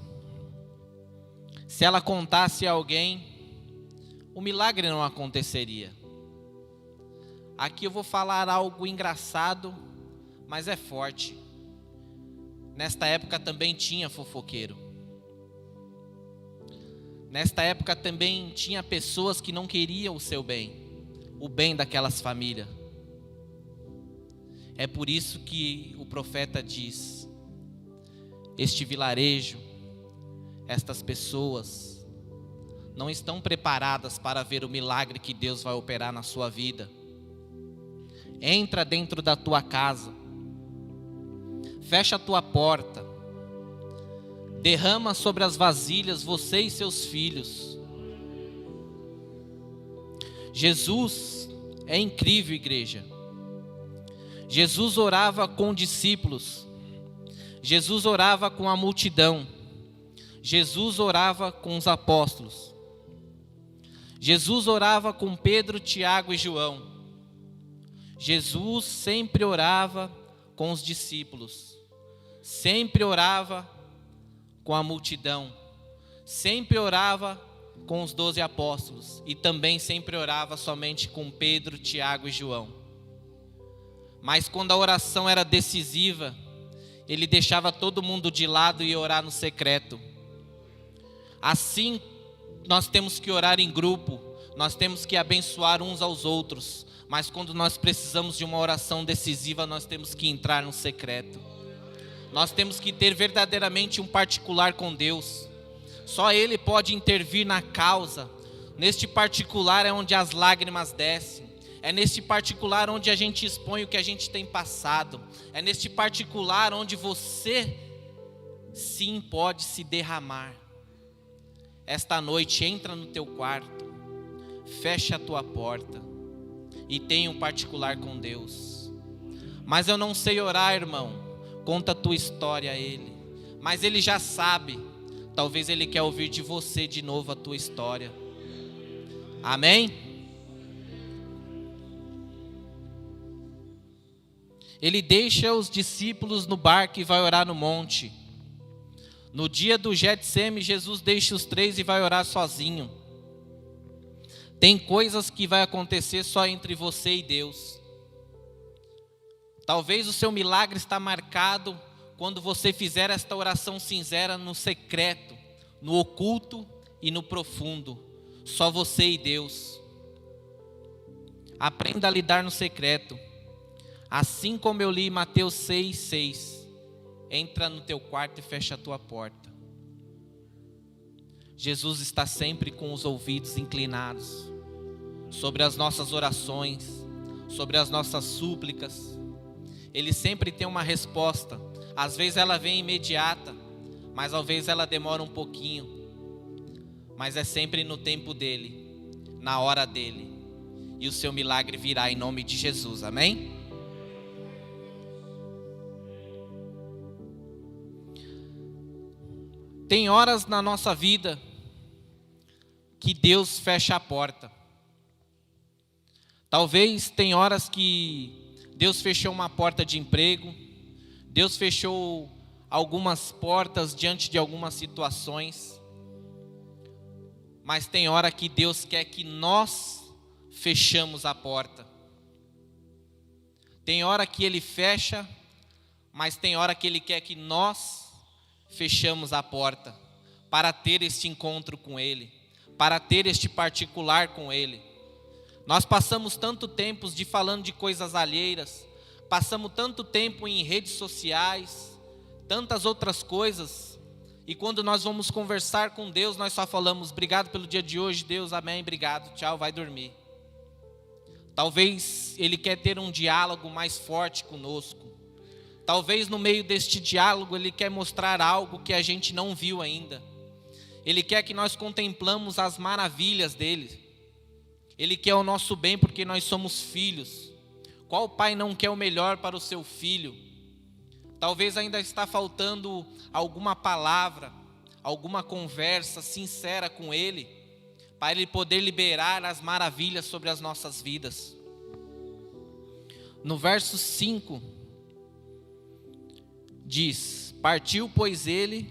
se ela contasse a alguém, o milagre não aconteceria. Aqui eu vou falar algo engraçado, mas é forte. Nesta época também tinha fofoqueiro. Nesta época também tinha pessoas que não queriam o seu bem, o bem daquelas famílias. É por isso que o profeta diz: este vilarejo, estas pessoas não estão preparadas para ver o milagre que Deus vai operar na sua vida. Entra dentro da tua casa, fecha a tua porta, derrama sobre as vasilhas você e seus filhos. Jesus é incrível, igreja. Jesus orava com discípulos, Jesus orava com a multidão, Jesus orava com os apóstolos, Jesus orava com Pedro, Tiago e João. Jesus sempre orava com os discípulos, sempre orava com a multidão, sempre orava com os 12 apóstolos e também sempre orava somente com Pedro, Tiago e João. Mas quando a oração era decisiva, ele deixava todo mundo de lado e ia orar no secreto. Assim, nós temos que orar em grupo, nós temos que abençoar uns aos outros, mas quando nós precisamos de uma oração decisiva, nós temos que entrar no secreto. Nós temos que ter verdadeiramente um particular com Deus. Só Ele pode intervir na causa. Neste particular é onde as lágrimas descem. É neste particular onde a gente expõe o que a gente tem passado. É neste particular onde você, sim, pode se derramar. Esta noite, entra no teu quarto, fecha a tua porta e tenha um particular com Deus. Mas eu não sei orar, irmão. Conta a tua história a Ele. Mas Ele já sabe. Talvez Ele quer ouvir de você de novo a tua história. Amém? Ele deixa os discípulos no barco e vai orar no monte. No dia do Getsêmen, Jesus deixa os 3 e vai orar sozinho. Tem coisas que vai acontecer só entre você e Deus. Talvez o seu milagre está marcado quando você fizer esta oração sincera no secreto, no oculto e no profundo. Só você e Deus. Aprenda a lidar no secreto. Assim como eu li em Mateus 6:6. Entra no teu quarto e fecha a tua porta. Jesus está sempre com os ouvidos inclinados sobre as nossas orações, sobre as nossas súplicas. Ele sempre tem uma resposta. Às vezes ela vem imediata, mas às vezes ela demora um pouquinho. Mas é sempre no tempo dele, na hora dele. E o seu milagre virá em nome de Jesus, amém? Tem horas na nossa vida que Deus fecha a porta. Talvez tem horas que Deus fechou uma porta de emprego, Deus fechou algumas portas diante de algumas situações, mas tem hora que Deus quer que nós fechamos a porta. Tem hora que Ele fecha, mas tem hora que Ele quer que nós fechamos a porta para ter este encontro com Ele, para ter este particular com Ele. Nós passamos tanto tempo falando de coisas alheiras, passamos tanto tempo em redes sociais, tantas outras coisas, e quando nós vamos conversar com Deus, nós só falamos: obrigado pelo dia de hoje, Deus, amém, obrigado, tchau, vai dormir. Talvez Ele quer ter um diálogo mais forte conosco. Talvez no meio deste diálogo Ele quer mostrar algo que a gente não viu ainda. Ele quer que nós contemplamos as maravilhas dEle. Ele quer o nosso bem porque nós somos filhos. Qual pai não quer o melhor para o seu filho? Talvez ainda está faltando alguma palavra, alguma conversa sincera com Ele, para Ele poder liberar as maravilhas sobre as nossas vidas. No verso 5, diz: Partiu, pois, dele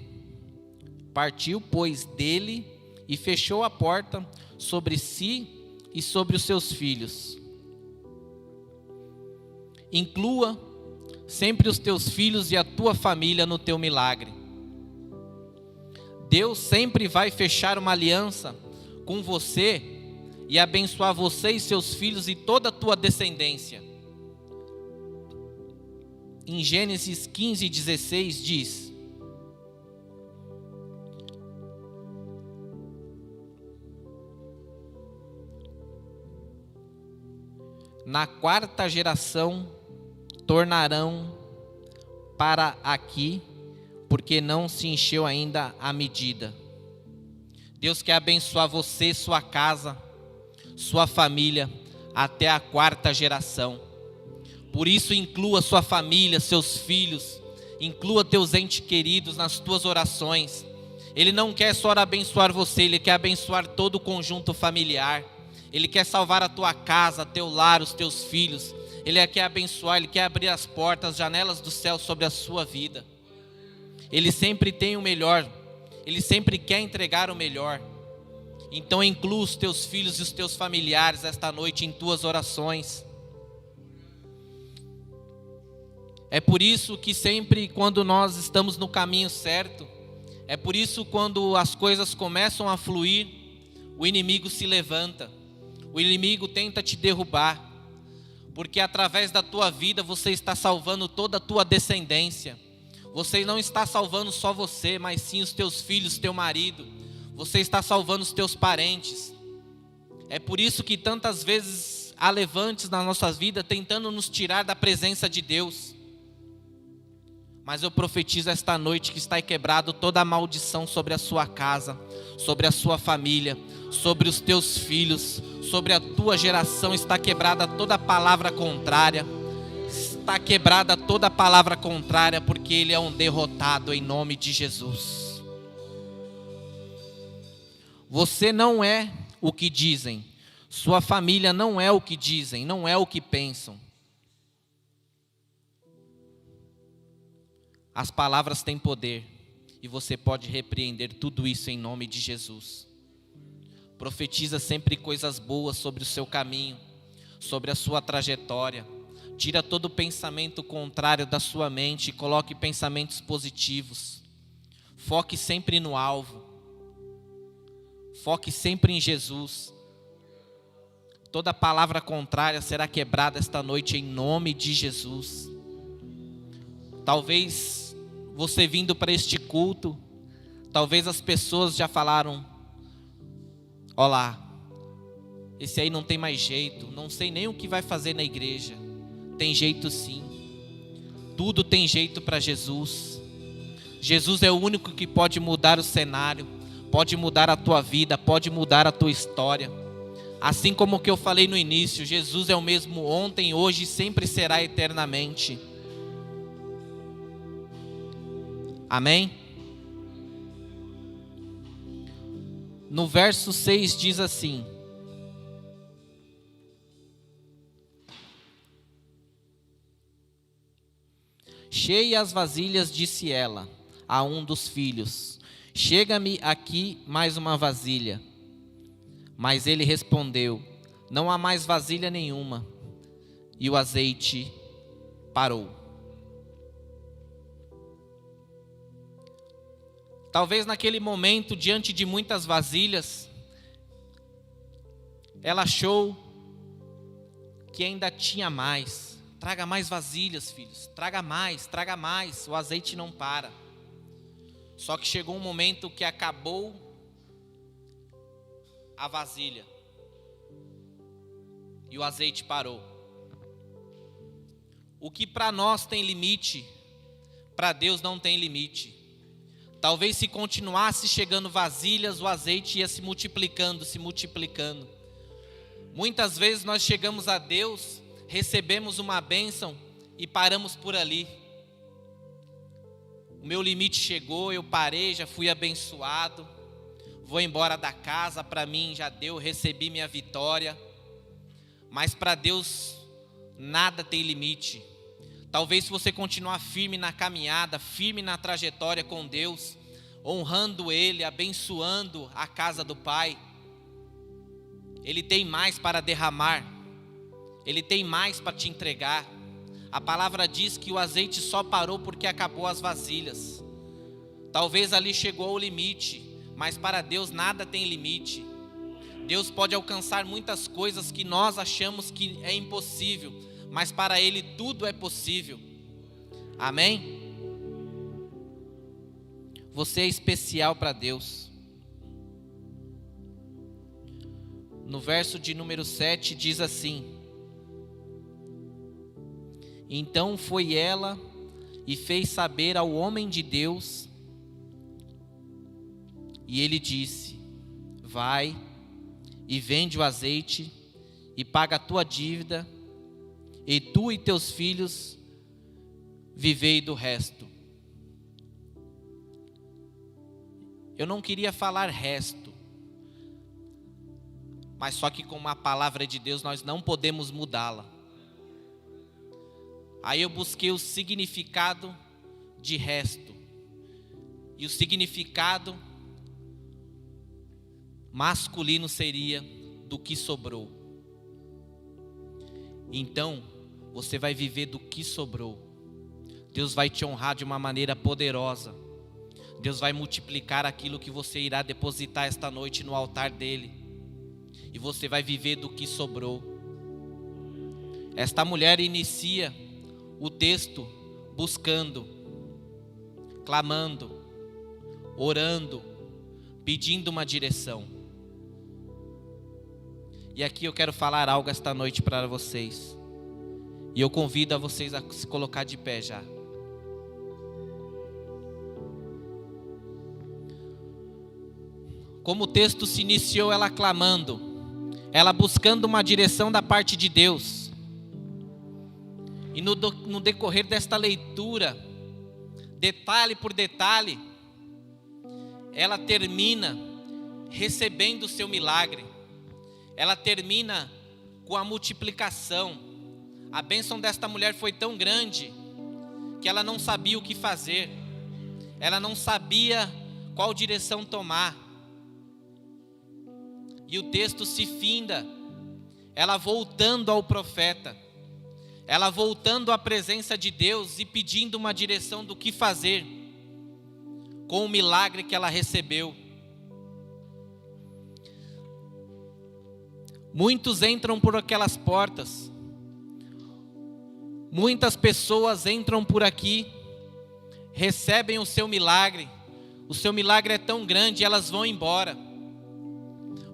e fechou a porta sobre si e sobre os seus filhos. Inclua sempre os teus filhos e a tua família no teu milagre. Deus sempre vai fechar uma aliança com você e abençoar você e seus filhos e toda a tua descendência. Em Gênesis 15:16 diz: Na 4ª geração tornarão para aqui, porque não se encheu ainda a medida. Deus quer abençoar você, sua casa, sua família, até a 4ª geração. Por isso, inclua sua família, seus filhos, inclua teus entes queridos nas tuas orações. Ele não quer só abençoar você, Ele quer abençoar todo o conjunto familiar. Ele quer salvar a tua casa, teu lar, os teus filhos. Ele quer abençoar, Ele quer abrir as portas, as janelas do céu sobre a sua vida. Ele sempre tem o melhor. Ele sempre quer entregar o melhor. Então inclua os teus filhos e os teus familiares esta noite em tuas orações. É por isso que sempre quando nós estamos no caminho certo, é por isso quando as coisas começam a fluir, o inimigo se levanta, o inimigo tenta te derrubar, porque através da tua vida você está salvando toda a tua descendência. Você não está salvando só você, mas sim os teus filhos, teu marido. Você está salvando os teus parentes. É por isso que tantas vezes há levantes nas nossas vidas tentando nos tirar da presença de Deus. Mas eu profetizo esta noite que está quebrado toda a maldição sobre a sua casa, sobre a sua família, sobre os teus filhos, sobre a tua geração. Está quebrada toda palavra contrária. Está quebrada toda palavra contrária, porque ele é um derrotado em nome de Jesus. Você não é o que dizem. Sua família não é o que dizem, não é o que pensam. As palavras têm poder e você pode repreender tudo isso em nome de Jesus. Profetiza sempre coisas boas sobre o seu caminho, sobre a sua trajetória. Tira todo pensamento contrário da sua mente e coloque pensamentos positivos. Foque sempre no alvo. Foque sempre em Jesus. Toda palavra contrária será quebrada esta noite em nome de Jesus. Talvez você vindo para este culto, talvez as pessoas já falaram: olá, esse aí não tem mais jeito, não sei nem o que vai fazer na igreja. Tem jeito sim, tudo tem jeito para Jesus. Jesus é o único que pode mudar o cenário, pode mudar a tua vida, pode mudar a tua história. Assim como o que eu falei no início, Jesus é o mesmo ontem, hoje e sempre será eternamente. Amém? No verso 6 diz assim: cheia as vasilhas, disse ela a um dos filhos: chega-me aqui mais uma vasilha. Mas ele respondeu: não há mais vasilha nenhuma. E o azeite parou. Talvez naquele momento, diante de muitas vasilhas, ela achou que ainda tinha mais. Traga mais vasilhas, filhos. Traga mais, traga mais. O azeite não para. Só que chegou um momento que acabou a vasilha. E o azeite parou. O que para nós tem limite, para Deus não tem limite. Talvez se continuasse chegando vasilhas, o azeite ia se multiplicando, se multiplicando. Muitas vezes nós chegamos a Deus, recebemos uma bênção e paramos por ali. O meu limite chegou, eu parei, já fui abençoado. Vou embora da casa, para mim já deu, recebi minha vitória. Mas para Deus nada tem limite. Talvez se você continuar firme na caminhada, firme na trajetória com Deus, honrando Ele, abençoando a casa do Pai, Ele tem mais para derramar, Ele tem mais para te entregar. A palavra diz que o azeite só parou porque acabou as vasilhas. Talvez ali chegou ao limite, mas para Deus nada tem limite. Deus pode alcançar muitas coisas que nós achamos que é impossível, mas para Ele tudo é possível. Amém? Você é especial para Deus. No verso de número 7 diz assim: então foi ela e fez saber ao homem de Deus, e ele disse: vai e vende o azeite e paga a tua dívida, e tu e teus filhos vivei do resto. Eu não queria falar resto, mas só que com a palavra de Deus nós não podemos mudá-la. Aí eu busquei o significado de resto, e o significado masculino seria do que sobrou. Então, você vai viver do que sobrou. Deus vai te honrar de uma maneira poderosa. Deus vai multiplicar aquilo que você irá depositar esta noite no altar dele. E você vai viver do que sobrou. Esta mulher inicia o texto buscando, clamando, orando, pedindo uma direção. E aqui eu quero falar algo esta noite para vocês. E eu convido a vocês a se colocar de pé já. Como o texto se iniciou, ela clamando, ela buscando uma direção da parte de Deus. E no decorrer desta leitura, detalhe por detalhe, ela termina recebendo o seu milagre. Ela termina com a multiplicação. A bênção desta mulher foi tão grande que ela não sabia o que fazer. Ela não sabia qual direção tomar. E o texto se finda, ela voltando ao profeta, ela voltando à presença de Deus e pedindo uma direção do que fazer com o milagre que ela recebeu. Muitos entram por aquelas portas, muitas pessoas entram por aqui, recebem o seu milagre é tão grande, elas vão embora.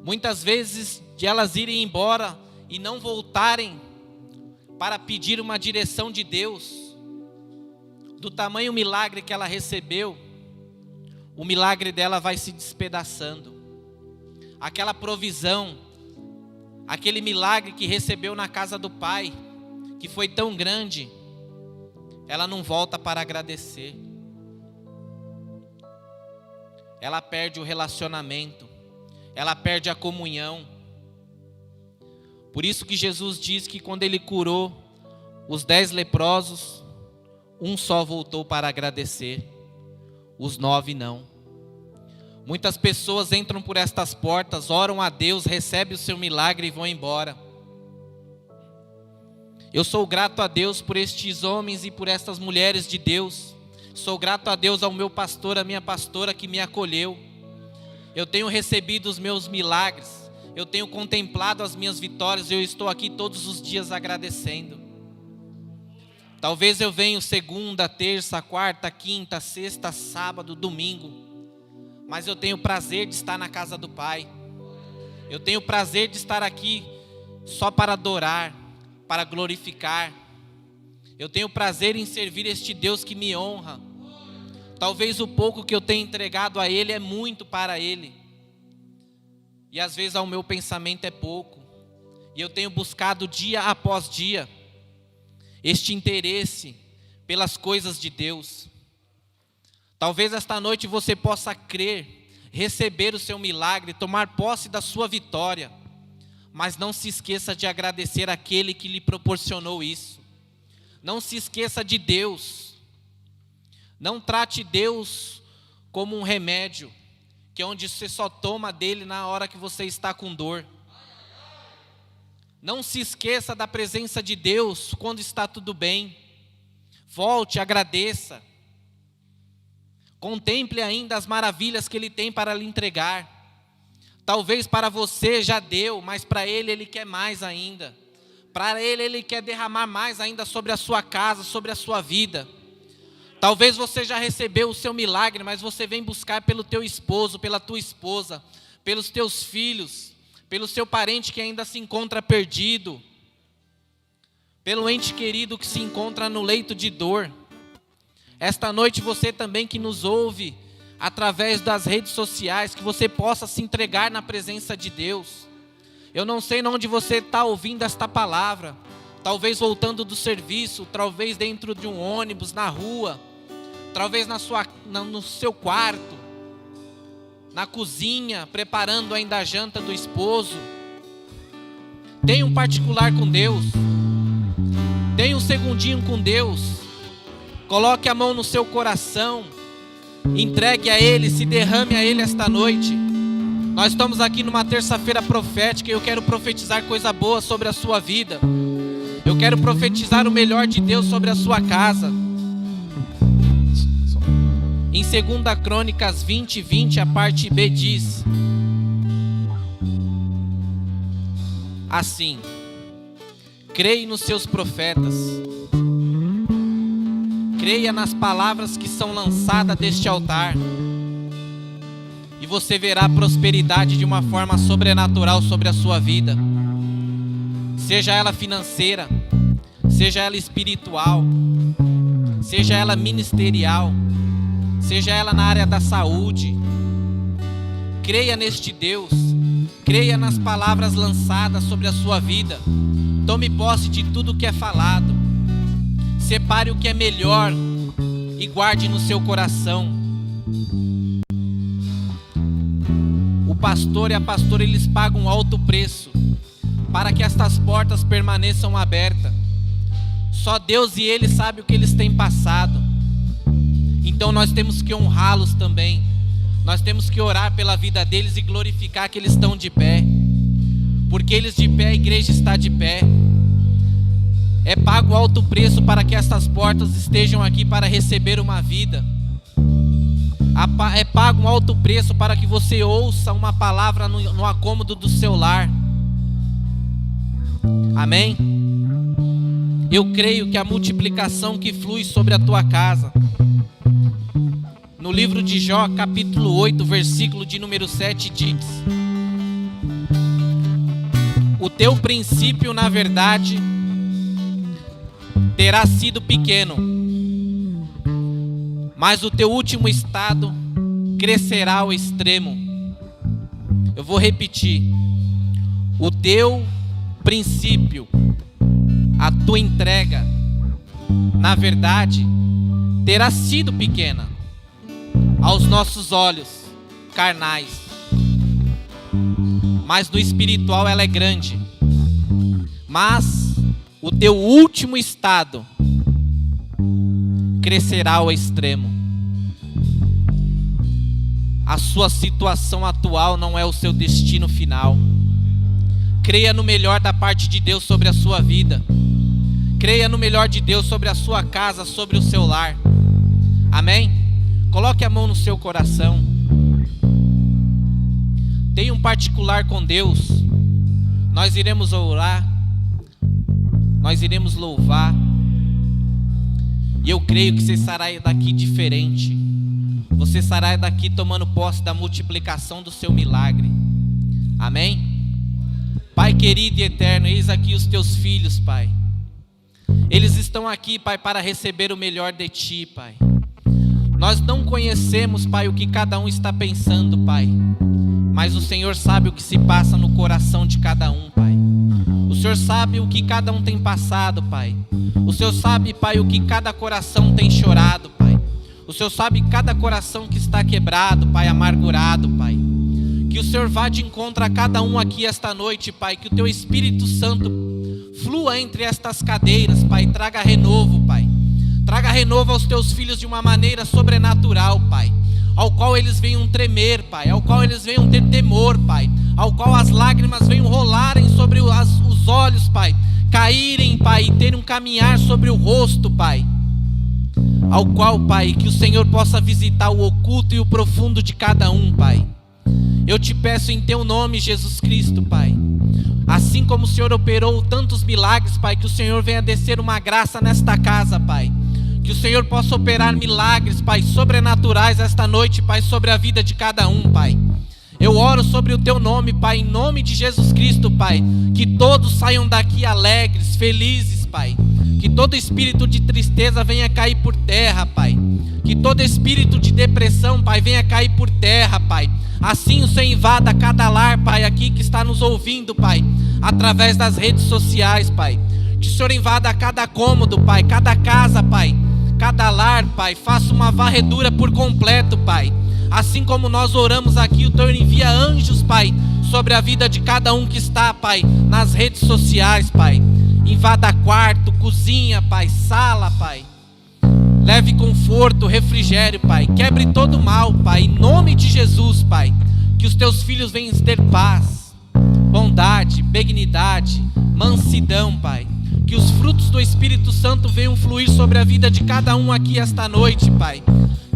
Muitas vezes de elas irem embora e não voltarem para pedir uma direção de Deus, do tamanho milagre que ela recebeu, o milagre dela vai se despedaçando. Aquela provisão, aquele milagre que recebeu na casa do Pai, que foi tão grande, ela não volta para agradecer. Ela perde o relacionamento, ela perde a comunhão. Por isso que Jesus diz que quando ele curou os 10 leprosos, um só voltou para agradecer, os 9 não. Muitas pessoas entram por estas portas, oram a Deus, recebem o seu milagre e vão embora. Eu sou grato a Deus por estes homens e por estas mulheres de Deus. Sou grato a Deus, ao meu pastor, a minha pastora que me acolheu. Eu tenho recebido os meus milagres, eu tenho contemplado as minhas vitórias, eu estou aqui todos os dias agradecendo. Talvez eu venha segunda, terça, quarta, quinta, sexta, sábado, domingo, mas eu tenho prazer de estar na casa do Pai. Eu tenho prazer de estar aqui só para adorar, para glorificar. Eu tenho prazer em servir este Deus que me honra. Talvez o pouco que eu tenho entregado a Ele é muito para Ele. E às vezes ao meu pensamento é pouco. E eu tenho buscado dia após dia este interesse pelas coisas de Deus. Talvez esta noite você possa crer, receber o seu milagre, tomar posse da sua vitória. Mas não se esqueça de agradecer aquele que lhe proporcionou isso. Não se esqueça de Deus. Não trate Deus como um remédio, que é onde você só toma dele na hora que você está com dor. Não se esqueça da presença de Deus quando está tudo bem. Volte, agradeça. Contemple ainda as maravilhas que Ele tem para lhe entregar. Talvez para você já deu, mas para Ele, Ele quer mais ainda. Para Ele, Ele quer derramar mais ainda sobre a sua casa, sobre a sua vida. Talvez você já recebeu o seu milagre, mas você vem buscar pelo teu esposo, pela tua esposa, pelos teus filhos, pelo seu parente que ainda se encontra perdido, pelo ente querido que se encontra no leito de dor. Esta noite você também que nos ouve através das redes sociais, que você possa se entregar na presença de Deus. Eu não sei onde você está ouvindo esta palavra, talvez voltando do serviço, talvez dentro de um ônibus, na rua, talvez no seu quarto, na cozinha, preparando ainda a janta do esposo. Tenha um particular com Deus, tenha um segundinho com Deus, coloque a mão no seu coração, entregue a Ele, se derrame a Ele esta noite. Nós estamos aqui numa terça-feira profética e eu quero profetizar coisa boa sobre a sua vida. Eu quero profetizar o melhor de Deus sobre a sua casa. Em 2 Crônicas 20:20, a parte B diz assim: creia nos seus profetas, creia nas palavras que são lançadas deste altar, e você verá prosperidade de uma forma sobrenatural sobre a sua vida, seja ela financeira, seja ela espiritual, seja ela ministerial, seja ela na área da saúde. Creia neste Deus, creia nas palavras lançadas sobre a sua vida. Tome posse de tudo que é falado, separe o que é melhor e guarde no seu coração. O pastor e a pastora, eles pagam um alto preço para que estas portas permaneçam abertas. Só Deus e Ele sabem o que eles têm passado. Então nós temos que honrá-los também. Nós temos que orar pela vida deles e glorificar que eles estão de pé. Porque eles de pé, a igreja está de pé. É pago alto preço para que estas portas estejam aqui para receber uma vida. É pago um alto preço para que você ouça uma palavra no acômodo do seu lar. Amém? Eu creio que a multiplicação que flui sobre a tua casa. No livro de Jó, capítulo 8, versículo de número 7 diz: o teu princípio, na verdade, terá sido pequeno, mas o teu último estado crescerá ao extremo. Eu vou repetir: o teu princípio, a tua entrega, na verdade, terá sido pequena aos nossos olhos carnais, mas no espiritual ela é grande. Mas o teu último estado crescerá ao extremo. A sua situação atual não é o seu destino final. Creia no melhor da parte de Deus sobre a sua vida. Creia no melhor de Deus sobre a sua casa, sobre o seu lar. Amém? Coloque a mão no seu coração. Tenha um particular com Deus. Nós iremos orar. Nós iremos louvar. E eu creio que você sairá daqui diferente. Você sairá daqui tomando posse da multiplicação do seu milagre. Amém? Pai querido e eterno, eis aqui os teus filhos, Pai. Eles estão aqui, Pai, para receber o melhor de Ti, Pai. Nós não conhecemos, Pai, o que cada um está pensando, Pai. Mas o Senhor sabe o que se passa no coração de cada um, Pai. O Senhor sabe o que cada um tem passado, Pai. O Senhor sabe, Pai, o que cada coração tem chorado, Pai. O Senhor sabe cada coração que está quebrado, Pai, amargurado, Pai. Que o Senhor vá de encontro a cada um aqui esta noite, Pai. Que o Teu Espírito Santo flua entre estas cadeiras, Pai. Traga renovo, Pai. Traga renovo aos Teus filhos de uma maneira sobrenatural, Pai. Ao qual eles venham tremer, Pai. Ao qual eles venham ter temor, Pai. Ao qual as lágrimas venham rolarem sobre os olhos, Pai. Caírem, Pai, e terem um caminhar sobre o rosto, Pai. Ao qual, Pai, que o Senhor possa visitar o oculto e o profundo de cada um, Pai. Eu te peço em Teu nome, Jesus Cristo, Pai. Assim como o Senhor operou tantos milagres, Pai, que o Senhor venha descer uma graça nesta casa, Pai. Que o Senhor possa operar milagres, Pai, sobrenaturais esta noite, Pai, sobre a vida de cada um, Pai. Eu oro sobre o Teu nome, Pai, em nome de Jesus Cristo, Pai. Que todos saiam daqui alegres, felizes, Pai. Que todo espírito de tristeza venha cair por terra, Pai. Que todo espírito de depressão, Pai, venha cair por terra, Pai. Assim o Senhor invada cada lar, Pai, aqui que está nos ouvindo, Pai, através das redes sociais, Pai. Que o Senhor invada cada cômodo, Pai, cada casa, Pai, cada lar, Pai. Faça uma varredura por completo, Pai. Assim como nós oramos aqui, o Senhor envia anjos, Pai, sobre a vida de cada um que está, Pai, nas redes sociais, Pai. Invada quarto, cozinha, Pai, sala, Pai. Leve conforto, refrigério, Pai. Quebre todo mal, Pai, em nome de Jesus, Pai. Que os teus filhos venham ter paz, bondade, benignidade, mansidão, Pai. Que os frutos do Espírito Santo venham fluir sobre a vida de cada um aqui esta noite, Pai.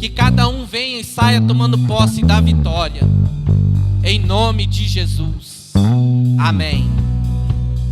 Que cada um venha e saia tomando posse da vitória. Em nome de Jesus. Amém.